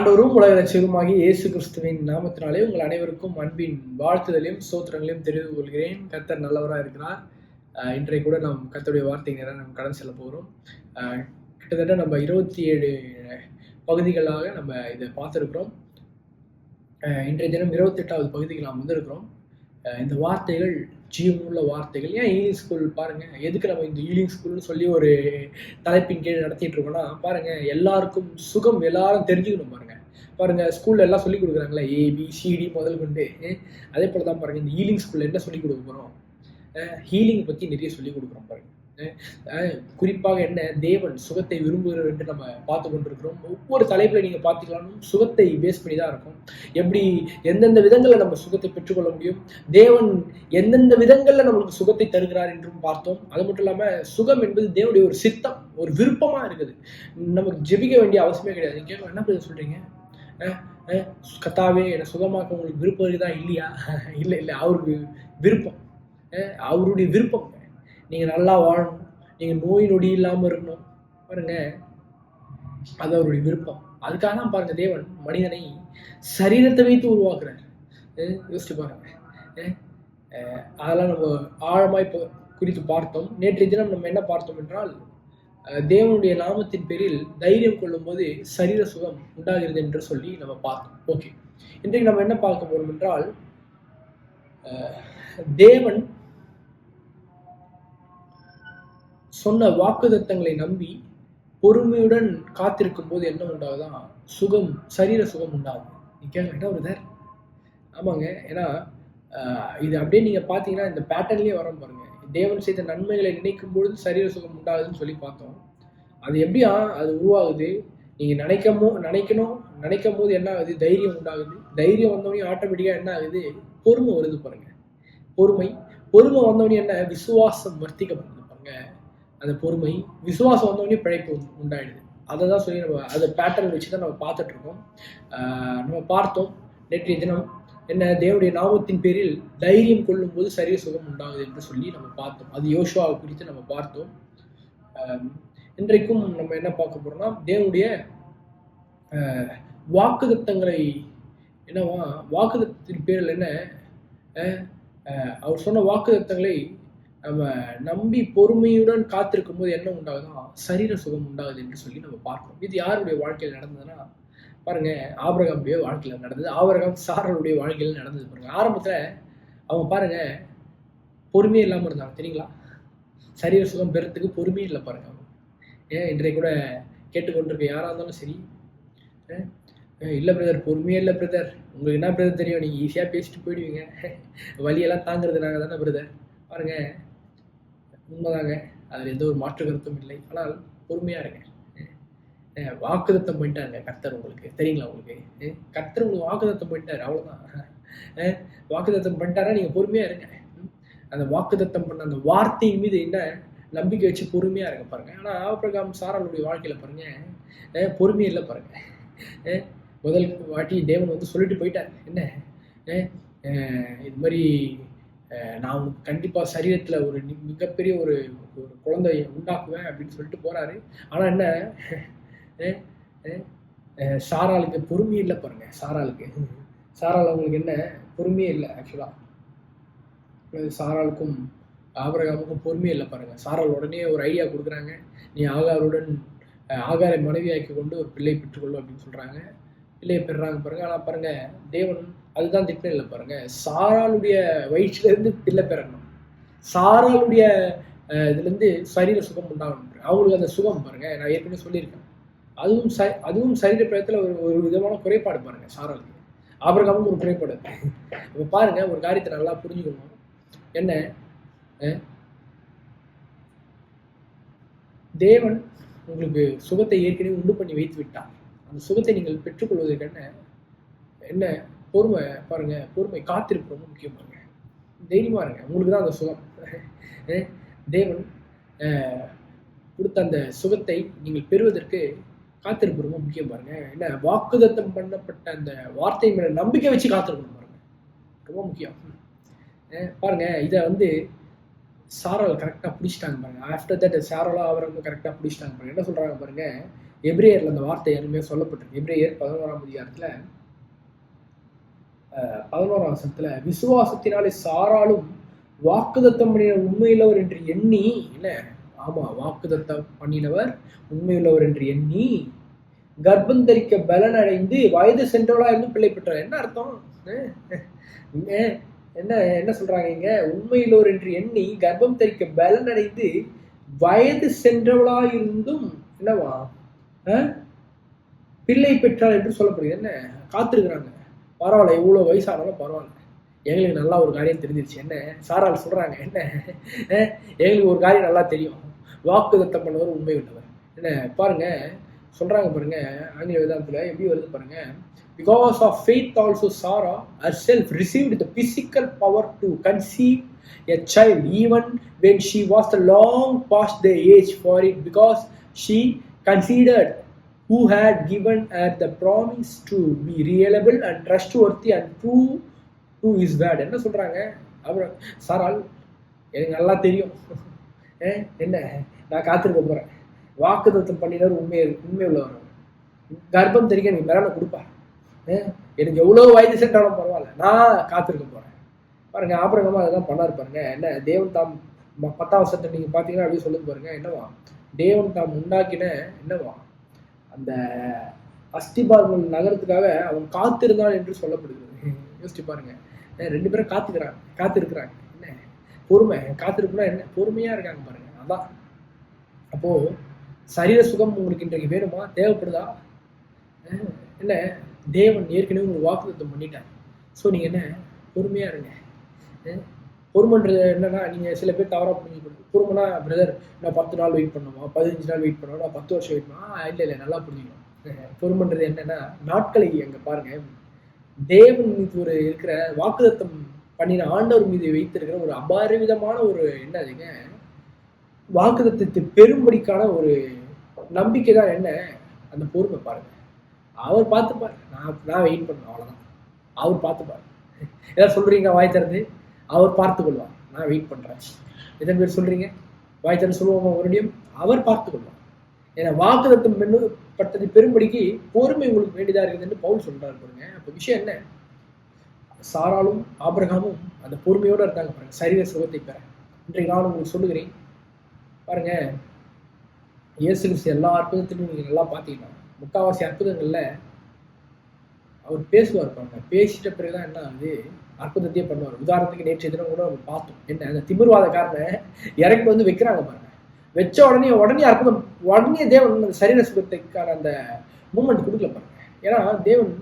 ஆண்டவரும் உலக ரட்சகருமாகிய இயேசு கிறிஸ்துவின் நாமத்தினாலே உங்கள் அனைவருக்கும் அன்பின் வாழ்த்துதலையும் ஸ்தோத்திரங்களையும் தெரிந்து கொள்கிறேன். கர்த்தர் நல்லவராக இருக்கிறார். இன்றைக்கு கூட நாம் கர்த்தருடைய வார்த்தை நேரம் நம்ம கடன் செல்ல போகிறோம். கிட்டத்தட்ட நம்ம 27 பகுதிகளாக நம்ம இதை பார்த்துருக்குறோம். இன்றைய தினம் 28வது பகுதிக்கு நாம் வந்திருக்கிறோம். இந்த வார்த்தைகள் ஜீவனுள்ள வார்த்தைகள். ஏன் ஈலிங் ஸ்கூல் பாருங்க, எதுக்கு நம்ம இந்த ஈலிங் ஸ்கூல்னு சொல்லி ஒரு தலைப்பின் கீழ் நடத்திட்டு இருக்கோம்னா, பாருங்க எல்லாருக்கும் சுகம் எல்லாரும் தெரிஞ்சுக்கணும். பாருங்க ஸ்கூல்ல எல்லாம் சொல்லி கொடுக்குறாங்களே, ABCD முதல் கொண்டு. அதே போல தான் பாருங்க இந்த ஈலிங் ஸ்கூல்ல என்ன சொல்லி கொடுக்க போறோம், ஹீலிங் பத்தி நிறைய சொல்லி கொடுக்குறோம். பாருங்க குறிப்பாக என்ன, தேவன் சுகத்தை விரும்புகிறார் என்று நம்ம பார்த்து கொண்டிருக்கிறோம். ஒவ்வொரு தலைப்புல நீங்க பார்த்துக்கலாம், சுகத்தை பேஸ் பண்ணி தான் இருக்கும். எப்படி எந்தெந்த விதங்கள்ல நம்ம சுகத்தை பெற்றுக்கொள்ள முடியும், தேவன் எந்தெந்த விதங்கள்ல நம்மளுக்கு சுகத்தை தருகிறார் என்றும் பார்த்தோம். அது மட்டும் இல்லாம சுகம் என்பது தேவனுடைய ஒரு சித்தம், ஒரு விருப்பமா இருக்குது. நமக்கு ஜெபிக்க வேண்டிய அவசியமே கிடையாது. நீங்க என்ன சொல்றீங்க, கர்த்தாவே என்னை சுகமாக்க உங்களுக்கு விருப்பம் இருக்குதா? இல்லையா? இல்லை, அவருக்கு விருப்பம், அவருடைய விருப்பம். நீங்க நல்லா வாழணும், நீங்க நோய் நொடி இல்லாம இருக்கணும், பாருங்க அது அவருடைய விருப்பம். அதுக்காக தான் பாருங்க தேவன் மனிதனை சரீரத்தை வைத்து உருவாக்குறார். யோசிச்சு பாருங்க. அதெல்லாம் நம்ம ஆழமாய் குறித்து பார்த்தோம். நேற்றைய தினம் நம்ம என்ன பார்த்தோம் என்றால், தேவனுடைய நாமத்தின் பேரில் தைரியம் கொள்ளும் போது சரீர சுகம் உண்டாகிறது என்று சொல்லி நம்ம பார்த்தோம். ஓகே, இன்றைக்கு நம்ம என்ன பார்க்க போறோம் என்றால், தேவன் சொன்ன வாக்குத்தத்தங்களை நம்பி பொறுமையுடன் காத்திருக்கும் போது என்ன உண்டாகுதான், சுகம், சரீர சுகம் உண்டாகுது. நீங்க என்ன பிரதர்? ஆமாங்க, ஏன்னா இது அப்படியே நீங்க பாத்தீங்கன்னா இந்த பேட்டர்ன்லயே வரோம் பாருங்க. தேவன் செய்த நன்மைகளை நினைக்கும் பொழுது சரீர சுகம் உண்டாகுதுன்னு சொல்லி பார்த்தோம். அது எப்படியா அது உருவாகுது, நீங்க நினைக்கும் போது என்ன ஆகுது, தைரியம் உண்டாகுது. தைரியம் வந்தவனே ஆட்டோமேட்டிக்கா என்ன ஆகுது, பொறுமை வருது பாருங்க. பொறுமை வந்தவனே என்ன, விசுவாசம் வர்த்திக்கப்படுது பாருங்க. அந்த பொறுமை, விசுவாசம் வந்தவொடனே பிழைப்பு உண்டாயிடுது. அதை தான் சொல்லி நம்ம அதை பேட்டர்ன் வச்சு தான் நம்ம பார்த்துட்டு இருக்கோம். நம்ம பார்த்தோம் நேற்றைய தினம் என்ன, தேவனுடைய நாமத்தின் பேரில் தைரியம் கொள்ளும் போது சரீர சுகம் உண்டாகுது என்று சொல்லி நம்ம பார்த்தோம். அது யோசுவாவை குறித்து நம்ம பார்த்தோம். இன்றைக்கும் நம்ம என்ன பார்க்க போறோம்னா, தேவனுடைய வாக்குத்தத்தங்களை என்னவா, வாக்குத்தத்தின் பேரில் என்ன, அவர் சொன்ன வாக்குத்தத்தங்களை நம்ம நம்பி பொறுமையுடன் காத்திருக்கும் போது என்ன உண்டாகுதுன்னா, சரீர சுகம் உண்டாகுது என்று சொல்லி நம்ம பார்க்கிறோம். இது யாருடைய வாழ்க்கையில் நடந்ததுன்னா, பாருங்க ஆபிரகாமுடைய வாழ்க்கையில் நடந்தது. ஆபிரகாம் சாராளுடைய வாழ்க்கையில் நடந்தது. பாருங்க, ஆரம்பத்துல அவங்க பாருங்க பொறுமையே இல்லாம இருந்தாங்க. தெரியுங்களா? சரீர சுகம் பெறத்துக்கு பொறுமையே இல்லை பாருங்க. இன்றைக்கு கூட கேட்டுக்கொண்டிருக்க யாரா இருந்தாலும் சரி, இல்லை பிரதர் பொறுமையே இல்லை பிரதர், உங்களுக்கு என்ன பிரதர் தெரியும், நீங்க ஈஸியா பேசிட்டு போயிடுவீங்க, வழியெல்லாம் தாங்கிறது நாங்க தானே பிரதர். பாருங்க உண்மைதாங்க, அதில் எந்த ஒரு மாற்று கருத்தும் இல்லை. ஆனால் பொறுமையா இருங்க. வாக்குத்தத்தம் பண்ணிட்டாங்க கர்த்தர், உங்களுக்கு தெரியுங்களா? உங்களுக்கு கர்த்தர் உங்களுக்கு வாக்குத்தத்தம் பண்ணிட்டாரு, அவ்வளவுதான். வாக்குத்தத்தம் பண்ணிட்டாரா, நீங்க பொறுமையா இருங்க. அந்த வாக்குத்தத்தம் பண்ண அந்த வார்த்தையின் மீது என்ன நம்பிக்கை வச்சு பொறுமையா இருங்க பாருங்க. ஆனா ஆபிரகாம் சாராளுடைய வாழ்க்கையில பாருங்க பொறுமையே இல்லை பாருங்க. முதல் வாட்டி தேவன் வந்து சொல்லிட்டு போயிட்டார், என்ன இது மாதிரி நான் உனக்கு கண்டிப்பா சரீரத்துல ஒரு மிகப்பெரிய ஒரு குழந்தைய உண்டாக்குவேன் அப்படின்னு சொல்லிட்டு போறாரு. ஆனா என்ன, சாராளுக்கு பொறுமையே இல்லை பாருங்க. சாராள் அவங்களுக்கு என்ன பொறுமையே இல்லை. ஆக்சுவலா சாராளுக்கும் ஆபிரகாமுக்கும் பொறுமையே இல்லை பாருங்க. சாராள் உடனே ஒரு ஐடியா கொடுக்குறாங்க, நீ ஆகாரை மனைவியாக்கி கொண்டு ஒரு பிள்ளை பெற்றுக்கொள்ளும் அப்படின்னு சொல்றாங்க. பிள்ளையை பெறுறாங்க பாருங்க. ஆனா பாருங்க தேவன் அதுதான் திட்டம் இல்லை பாருங்க. சாராளுடைய வயிற்றுல இருந்து பிள்ளை பெறணும், சாராளுடைய இதுல இருந்து சரீர சுகம் உண்டாகணும். அவங்களுக்கு அந்த சுகம் பாருங்க, நான் ஏற்கனவே சொல்லியிருக்கேன், அதுவும் சரீர பிரயத்துல ஒரு விதமான குறைபாடு பாருங்க. சாராளுக்கு, ஆபிரகாமுக்கு ஒரு குறைபாடு. இப்ப பாருங்க ஒரு காரியத்தை நல்லா புரிஞ்சுக்கணும். என்ன, தேவன் உங்களுக்கு சுகத்தை ஏற்கனவே உண்டு பண்ணி வைத்து விட்டார். அந்த சுகத்தை நீங்கள் பெற்றுக்கொள்வதற்கு என்ன பொறுமை பாருங்க. பொறுமை, காத்திருப்பு ரொம்ப முக்கியம் பாருங்க. தைரியமா இருங்க, உங்களுக்கு தான் அந்த சுகம். தேவன் கொடுத்த அந்த சுகத்தை நீங்கள் பெறுவதற்கு காத்திருப்பு ரொம்ப முக்கியம் பாருங்க. என்ன, வாக்குத்தத்தம் பண்ணப்பட்ட அந்த வார்த்தை மேல நம்பிக்கை வச்சு காத்திருக்கணும் பாருங்க, ரொம்ப முக்கியம். பாருங்க இதை வந்து சாரால் கரெக்டாக பிடிச்சிட்டாங்க பாருங்க. ஆஃப்டர் தட் சாராலா அவரை கரெக்டாக பிடிச்சிட்டாங்க பாருங்க. என்ன சொல்றாங்க பாருங்க, எபிரேயர்ல அந்த வார்த்தை யாருமே சொல்லப்பட்டிருக்கு. எபிரேயர் 11ஆம் அதிகாரத்துல 11ஆம் வசனத்துல, விசுவாசத்தினாலே சாராலும் வாக்குதத்தம் பண்ணினவர் உண்மையுள்ளவர் என்று எண்ணி, என்ன ஆமா வாக்குதத்தம் பண்ணினவர் உண்மையுள்ளவர் என்று எண்ணி கர்ப்பம் தரிக்க பலன் அடைந்து வயது சென்றவளா இருந்து பிள்ளை பெற்றார். என்ன அர்த்தம்? என்ன என்ன சொல்றாங்க இங்க? உண்மையுள்ளவர் என்று எண்ணி கர்ப்பம் தரிக்க பலன் அடைந்து வயது சென்றவளா இருந்தும் என்னவா பிள்ளை பெற்றாள் என்று சொல்லப்படுது. என்ன காத்திருக்கிறாங்க. பரவாயில்ல, எவ்வளவு வயசானாலும் பரவாயில்ல, எங்களுக்கு நல்லா ஒரு காரியம் தெரிஞ்சிருச்சு. என்ன சாரால் சொல்றாங்க? என்ன எங்களுக்கு ஒரு காரியம் நல்லா தெரியும், வாக்குதத்தம் பண்ணவர் உண்மை உள்ளவர். என்ன பாருங்க சொல்றாங்க பாருங்க, ஆங்கில வேதாந்தத்துல எப்படி வருது பாருங்க. Because of faith also Sarah herself received the physical power to conceive a child even when she was long past the age for it, because she considered who had given her the promise to be reliable and trustworthy and true to his word. என்ன சொல்றாங்க? அப்புறம் சாரால் எனக்கு நல்லா தெரியும், என்ன நான் காத்திருக்க போறேன், வாக்குதத்தம் பண்ணினார் உண்மை உள்ளவர், கர்ப்பம் தெரிக்க நீ மேல கொடுப்பார், எனக்கு எவ்வளவு வயது சென்றாலும் பரவாயில்ல, நான் காத்திருக்க போறேன். பாருங்க ஆபிரகாம் அதுதான் பண்ணாரு பாருங்க. என்ன தேவன் தாம் 10ஆம் வருஷத்தை நீங்க பாத்தீங்கன்னா அப்படியே சொல்லுங்க பாருங்க. என்னவா தேவன் தாம் உண்டாக்கின என்னவா அந்த அஸ்திபார்கள் நகரத்துக்காக அவன் காத்திருந்தான் என்று சொல்லப்படுகிறது. யோசிச்சு பாருங்க, 2 பேரும் காத்திருக்கிறாங்க. என்ன பொறுமை, காத்திருக்குன்னா என்ன பொறுமையா இருக்காங்க பாருங்க. அதான் அப்போ சரீர சுகம் உங்களுக்கு இன்றைக்கு வேணுமா, தேவைப்படுதா? என்ன தேவன் ஏற்கனவே உங்களுக்கு வாக்குத்தத்தம் பண்ணிட்டார். ஸோ நீங்க என்ன பொறுமையா இருங்க. பொறுமைன்றது என்னன்னா, நீங்க சில பேர் தவறா புரிஞ்சுக்கணும். பொறுமைனா பிரதர் நான் 10 நாள் வெயிட் பண்ணுமா, 15 நாள் வெயிட் பண்ணுவோம், நான் 10 வருஷம் வெயிட் பண்ணுவோம். இல்லை நல்லா புரிஞ்சுக்கணும். பொறுமைன்றது என்னன்னா, நாட்களை அங்க பாருங்க, தேவன் மீது ஒரு இருக்கிற வாக்குத்தத்தம் பண்ணின ஆண்டவர் மீது வைத்திருக்கிற ஒரு அபாரவிதமான ஒரு என்ன அதுங்க வாக்குத்தத்தை பெரும்படிக்கான ஒரு நம்பிக்கை தான் என்ன அந்த பொறுமை. பாருங்க அவர் பார்த்துப்பாரு, நான் வெயிட் பண்ணுவேன், அவ்வளவுதான். அவர் பார்த்துப்பாரு. ஏதாவது சொல்றீங்க வாய் திறந்து, அவர் பார்த்து கொள்வார், நான் வெயிட் பண்றேன். எத்தனை பேர் சொல்றீங்க வாய் திறந்து சொல்லுவோம் மறுபடியும்? அவர் பார்த்து கொள்வார். ஏன்னா வாக்குத்தத்தம் பட்டது பெரும்படிக்கு பொறுமை உங்களுக்கு வேண்டியதா இருக்குதுன்னு பவுல் சொல்றாரு பாருங்க. அப்ப விஷயம் என்ன? சாராலும் ஆபிரகாமும் அந்த பொறுமையோட இருந்தாங்க பாருங்க, சரீர சுகத்தை பெற. இன்றைக்கு நான் உங்களுக்கு சொல்லுகிறேன் பாருங்க, இயேசு கிறிஸ்து எல்லா அற்புதத்திலும் நீங்க நல்லா பாத்தீங்கன்னா, முக்காவாசி அற்புதங்கள்ல அவர் பேசுவார் பாருங்க. பேசிட்ட பிறகுதான் என்ன ஆகுது, அற்புதத்தையே பண்ணுவார். உதாரணத்துக்கு நேற்றைய தினம் கூட நம்ம பார்த்தோம். என்ன அந்த திமிர்வாதக்காரனை இறக்கி வந்து வைக்கிறாங்க பாருங்க. வச்ச உடனே அற்புதம், உடனே தேவன் சரீர சுகத்துக்கான அந்த மூமெண்ட் கொடுக்கல பாருங்க. ஏன்னா தேவன்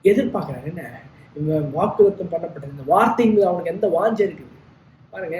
எதிர்பார்க்கிறார் என்ன, இவன் வாக்குத்தத்தம் பண்ணப்பட்டது இந்த வார்த்தை மீது அவனுக்கு எந்த வாஞ்சை இருக்குது பாருங்க.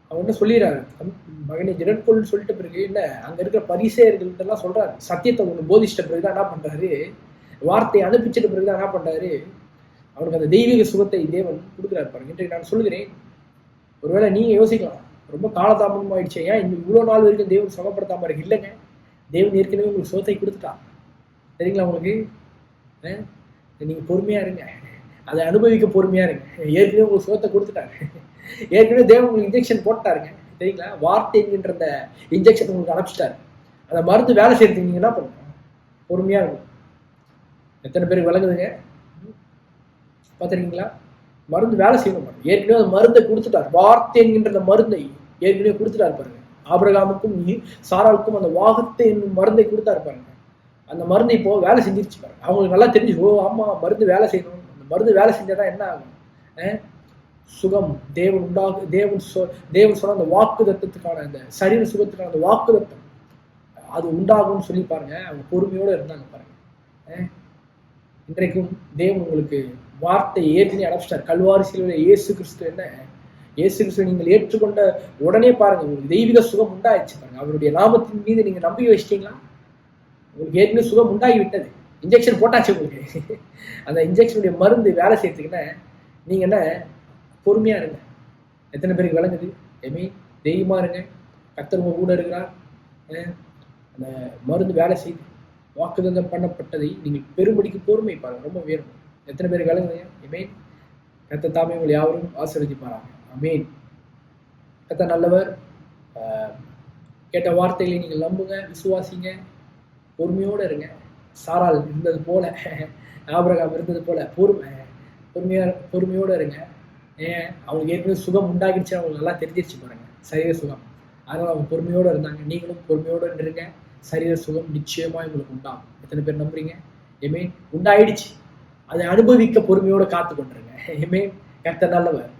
அவன் என்ன சொல்லிடுறாரு, மகனை திடற்கொள்னு சொல்லிட்ட பிறகு என்ன அங்க இருக்கிற பரிசேயர்கள்ட்ட எல்லாம் சொல்றாரு, சத்தியத்தை ஒண்ணு போதிச்சிட்ட பிறகுதான் என்ன பண்றாரு, வார்த்தையை அனுப்பிச்சிட்ட பிறகுதான் என்ன பண்றாரு, அவனுக்கு அந்த தெய்வீக சுகத்தை தேவன் கொடுக்குறாரு பாருங்க. இன்றைக்கு நான் சொல்லுகிறேன், ஒருவேளை நீங்க யோசிக்கலாம், ரொம்ப காலதாமதம் ஆயிடுச்சு, ஏன் இன்னும் இவ்வளவு நாள் வரைக்கும் தேவன் சுகப்படுத்தாம இருக்கு? இல்லைங்க, தேவன் ஏற்கனவே உங்களுக்கு சுகத்தை கொடுத்துட்டா. சரிங்களா? உங்களுக்கு நீங்க பொறுமையா இருங்க, அதை அனுபவிக்க பொறுமையா இருங்க. ஏற்கனவே உங்களுக்கு சுகத்தை கொடுத்துட்டாரு, ஏற்கனவே தேவன் உங்களுக்கு இன்ஜெக்ஷன் போட்டாருங்க. சரிங்களா? வார்த்தை என்கின்ற அந்த இன்ஜெக்ஷன் உங்களுக்கு அனுப்பிச்சிட்டாரு. அந்த மருந்து வேலை செய்யறதுக்கு நீங்க என்ன பண்ணுங்க, பொறுமையா இருக்கும். எத்தனை பேருக்கு விளங்குதுங்க? பார்த்துருக்கீங்களா? மருந்து வேலை செய்யணும் பாருங்க. ஏற்கனவே அந்த மருந்தை கொடுத்துட்டார், வார்த்தை என்கின்ற அந்த மருந்தை ஏற்கனவே கொடுத்துட்டாரு பாருங்க. ஆபிரகாமுக்கும் சாராளுக்கும் அந்த வாகத்தை என்னும் மருந்தை கொடுத்தாரு பாருங்க. அந்த மருந்து இப்போ வேலை செஞ்சிருச்சு பாருங்க. அவங்களுக்கு நல்லா தெரிஞ்சு, ஓ ஆமா மருந்து வேலை செய்யணும், அந்த மருந்து வேலை செஞ்சாதான் என்ன ஆகும், சுகம். தேவன் சொன்ன அந்த வாக்குத்தத்துக்கான அந்த சரீர சுகத்துக்கான அந்த வாக்குத்தம் அது உண்டாகும்னு சொல்லி பாருங்க. அவங்க பொறுமையோட இருந்தாங்க பாருங்க. இன்றைக்கும் தேவன் உங்களுக்கு வார்த்தை ஏற்கனவே அடைச்சிட்டார். கல்வாரி சிலுவையில இயேசு கிறிஸ்து என்ன, இயேசு கிறிஸ்து நீங்கள் ஏற்றுக்கொண்ட உடனே பாருங்க உங்களுக்கு தெய்வீக சுகம் உண்டாயிடுச்சு பாருங்க. அவருடைய நாமத்தின் மீது நீங்க நம்பி வச்சிட்டீங்களா, உங்களுக்கு ஏற்கனவே சுகம் உண்டாகி விட்டது. இன்ஜெக்ஷன் போட்டாச்சு உங்களுக்கு. அந்த இன்ஜெக்ஷனுடைய மருந்து வேலை செய்யறதுக்குன்னா நீங்க என்ன பொறுமையா இருங்க. எத்தனை பேருக்கு விளங்குது? தெய்வமா இருங்க, கர்த்தர் உங்க கூட இருக்கிறார். அந்த மருந்து வேலை செய்து வாக்குத்தத்தம் பண்ணப்பட்டதை நீங்கள் பெரும்படிக்கு பொறுமை பாருங்க, ரொம்ப வேணும். எத்தனை பேருக்கு விளங்குதுங்க? அமேன். கர்த்தர் தாமே உங்களை யாவரும் ஆசீர்வதிப்பாராங்க. அமேன். கர்த்தர் நல்லவர். கேட்ட வார்த்தைகளை நீங்கள் நம்புங்க, விசுவாசிங்க, பொறுமையோடு இருங்க. சாராள் இருந்தது போல, ஆபிரகாம் இருந்தது போல பொறுமையோடு இருங்க. ஏன் அவங்களுக்கு ஏற்கனவே சுகம் உண்டாகிடுச்சு, அவங்களுக்கு நல்லா தெரிஞ்சிருச்சு பாருங்க, சரீர சுகம். அதனால் அவங்க பொறுமையோடு இருந்தாங்க. நீங்களும் பொறுமையோடு இருங்க, சரீர சுகம் நிச்சயமாக உங்களுக்கு உண்டாகும். எத்தனை பேர் நம்புறீங்க? உண்டாயிடுச்சு, அதை அனுபவிக்க பொறுமையோடு காத்து கொண்டிருங்க. கர்த்தர் நல்லவர்.